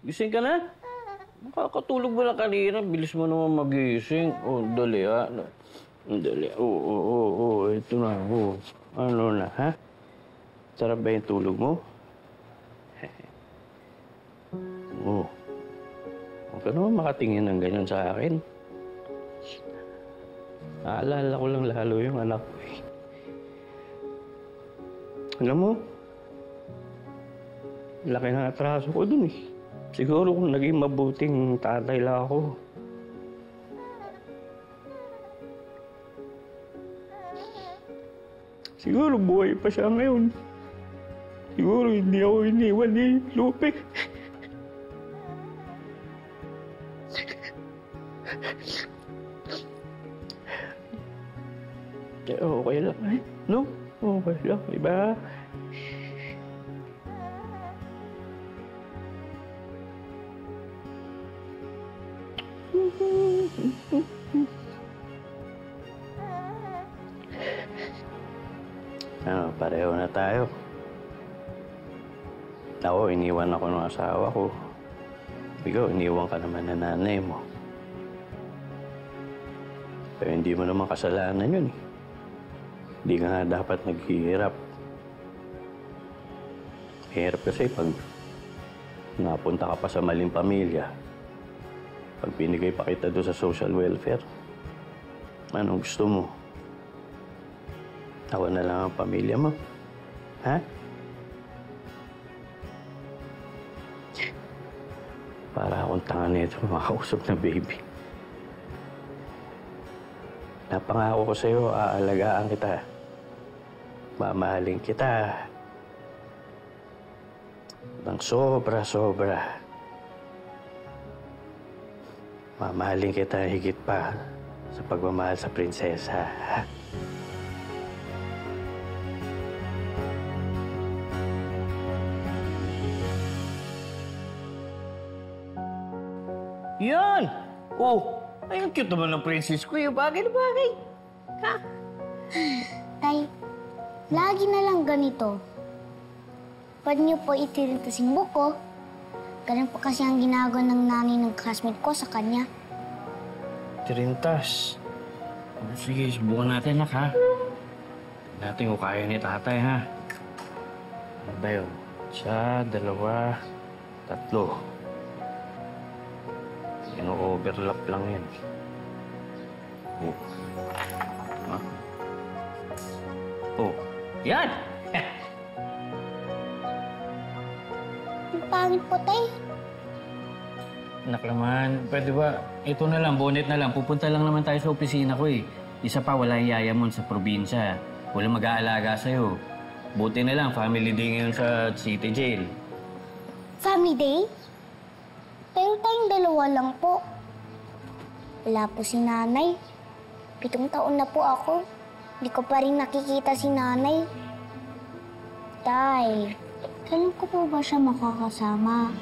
Gising ka na? Makakatulog mo lang kanina. Bilis mo naman magising. Oh, dali ha. Dali. Oo. Ito na. Oo. Ano na, ha? Sarap ba yung tulog mo? Oo. Huwag ka naman makatingin ng ganyan sa akin. Naalala ko lang lalo yung anak ko eh. Alam mo, laki ng atraso ko dun eh. Siguro kung naging mabuting tatay lang ako. Siguro buhay pa siya ngayon. Siguro hindi ako iniwan ni Lupe. Okay lang eh. No? Okay lang, diba? Pareho na tayo. Ako, iniwan ako ng asawa ko. Ikaw, iniwan ka naman ng nanay mo. Pero hindi mo naman kasalanan yun eh. Hindi ka nga dapat naghihirap. Hirap kasi pag napunta ka pa sa maling pamilya. Pag binigay pa kita doon sa social welfare, anong gusto mo? Ako na lang ang pamilya mo. Ha? Para akong tanga nito makausap na baby. Napangako ko sa'yo, aalagaan kita. Mamahalin kita. Ng sobra-sobra. Mamahalin kita higit pa sa pagmamahal sa prinsesa. Yan! Oh, ayun cute naman ng princess ko. Yung bagay na bagay. Ha? Tay, lagi na lang ganito. Pwede niyo po itirintas yung buko. Ganun po kasi ang ginagawa ng nanay ng classmate ko sa kanya. Tirintas. Sige, subukan natin, nak, ha? Natin kung kaya ni tatay, ha? Ano ba yun? Isa, dalawa, tatlo. Ino-overlap lang yan. Oh. Ha? Oh. Yan! Ang pangit po, tay. Anak naman, pwede ba? Ito na lang, bonnet na lang. Pupunta lang naman tayo sa opisina ko eh. Isa pa, wala yung yaya mo sa probinsya. Walang mag-aalaga sa'yo. Buti na lang, family day ngayon sa city jail. Family day? Pero tayong dalawa lang po. Wala po si nanay. 7 taon na po ako. Hindi ko pa rin nakikita si nanay. Tay, kailan ko po ba siya makakasama?